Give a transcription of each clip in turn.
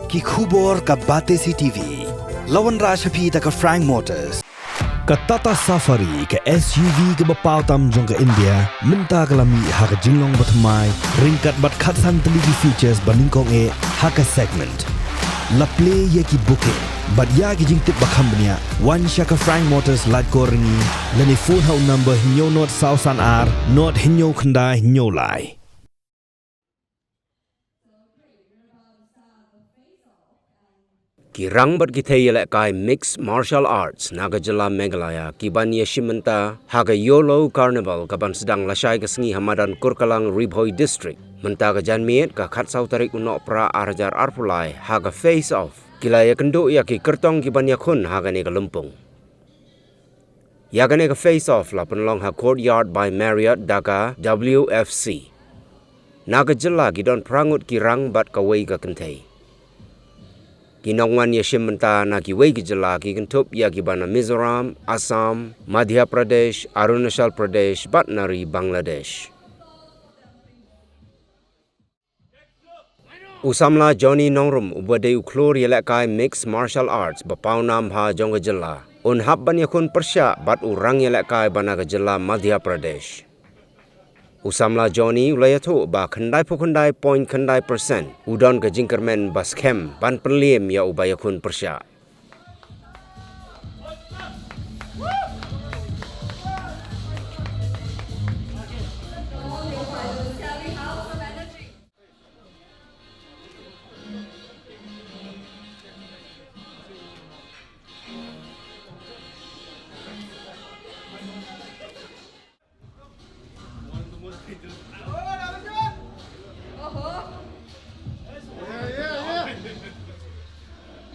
ki khubor ka Batesi TV. Lawan Rashapi ta ka Frank Motors. Ka Tata Safari ka SUV ka bapau tam jong ka India minta kalami ha ka jinglong batmai ringkat bat khatsan teligi features baningkong e ha ka segment. La play ye ki booking but ya ki jing tip bakhambnia one shaka Frank Motors light koringi lani phone hau number hinyo not sausan r not hinyo khandai hinyo lai. Kirang bat kitay kai mixed martial arts Nagajala Meghalaya kiban yeshimenta haga Yolo Carnival kaban sedang lasai kesengi Hamadan Kurkalang Ribhoi District menta ka janmiet ka khatsau tarik unok pra arjar arpulai haga face off kilaya kendo ya ki kertong kiban yakun haga ne ka lempung yaga ne ka face off la penlong ha Courtyard by Marriott Dhaka WFC Nagajala gidon prangut kirang bat kawai ka kentay Kinongwan yashim menta na kiway gijala ki kentup ya kibana Mizoram, Assam, Madhya Pradesh, Arunachal Pradesh, Batnari, Bangladesh. Usamla Johnny Nongrum ubade uklor yelekai mixed martial arts bapau nam ha jong gijala. Unhab ban yakun persya bat urang yelekai bana gijala Madhya Pradesh. Usamla Johnny ulayatu ba khandai pukhandai point khandai persen udon ke jingkermen baskem ban perliem ya ubayakun persya.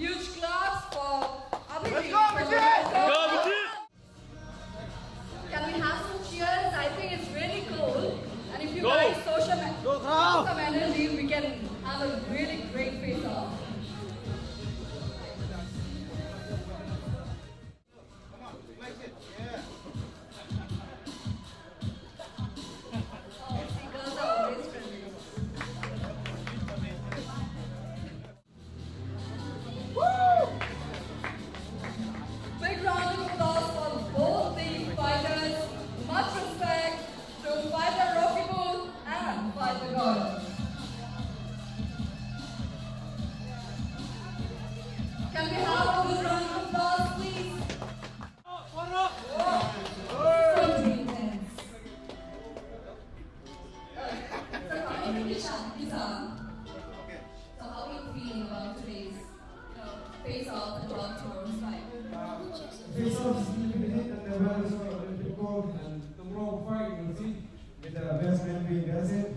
Huge claps for Abhijit. Can we have some cheers? I think it's really cool. And if you guys social some energy, we can have a really great face-off. Oh, see, girls are always friendly. Big round of applause for both the fighters. Much respect to fighter Rocky Bull and fighter God. Can we have a good round of applause, please? So intense. So how are you feeling about today's face-off and about tomorrow's fight? Face-off is really good hit and the weather is a little bit cold and tomorrow fight you'll see with the best man being that's it.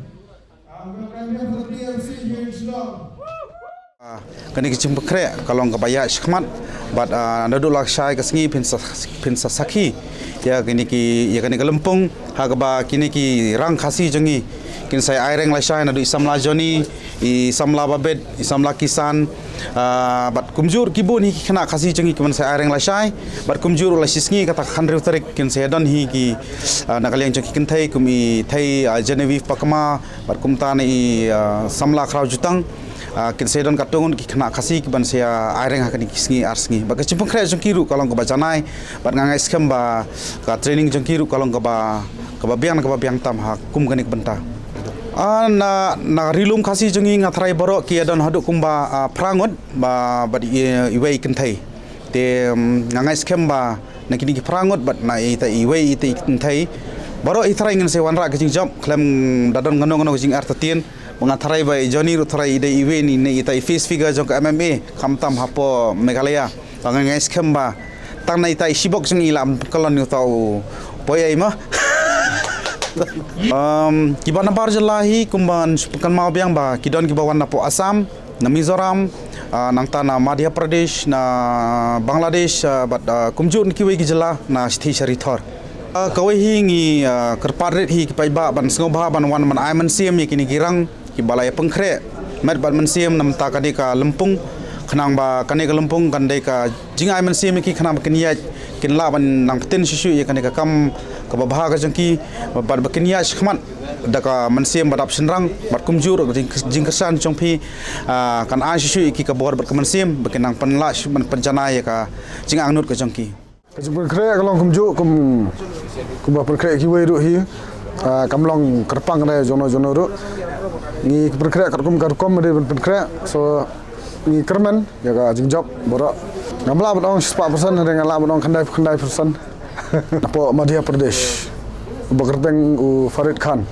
We'll come here for the PLC here in Shillong. Kani kicing bekre kalau ngabaya shikmat but nadu laksai kesengi pinsa sakhi ya kini ki ya kani kelempung hagaba kini ki rang khasi jengi kini saya aireng lasai nadu isamla joni isamla babet isamla kisan but kumjur kibun hi kena khasi jengi kiman saya aireng lasai but kumjur lasisngi kata khandre tarik kin saya don hi ki nakaliang jengi kin thai kumi thai Genevieve pakma but kumta ni samla khrau jutang kin saya don katungun ki kena khasi ki ban saya aireng hakani kisngi arsngi ba kecimpung kre jengkiru kalau ke bacanai bat ngangai skem ba ka training jengkiru kalau ke ba biang tam ha kum kanik benta na rilum khasi jengi ngatrai borok ki don haduk kumba prangot ba iwei kentai te ngangai skem ba nakini ki prangot bat na ita iwei ita kentai borok ithrai ngin saya wanra kecing job klem dadon ngono kecing artatien mengatharai bai Johnny rutharai ide iwe ni ita face figure jong MMA kamtam hapo Meghalaya tangan ngai skem ba tang na ita sibok jeng ilam kolon ni tau poyai ma kibana bar jelahi kumban kan mau biang ba kidon kibawan na po Assam na Mizoram nang tanah Madhya Pradesh na Bangladesh bat kumjur ni kiwe gijela na sthi sharithor kawai hingi kerparet hi kipai ba ban sngobha ban wan man aiman siam yakini girang ki balai pengkre met ban mensiam nam ta kani ka lempung khanang ba kani ka lempung kandai ka jingai mensiam ki khanang keniya kin la ban nang tin susu ya kani ka kam ka babha ka jangki ban keniya khmat daka mensiam badap senrang bat kumjur jingkesan jongpi kan asyu iki ka bor bat kemensiam bekenang penlash pencana ya ka jing angnut ka jongki Kejumpa kerja kalau kumju kumba kerja kiwai ru hi kamlong kerpang re jono ru ni kerja karkum re kerja so ni kerman ya ka jingjob borak ngamla bodong 4% dengan la bodong khandai persen apa Madhya Pradesh bekerteng Farid Khan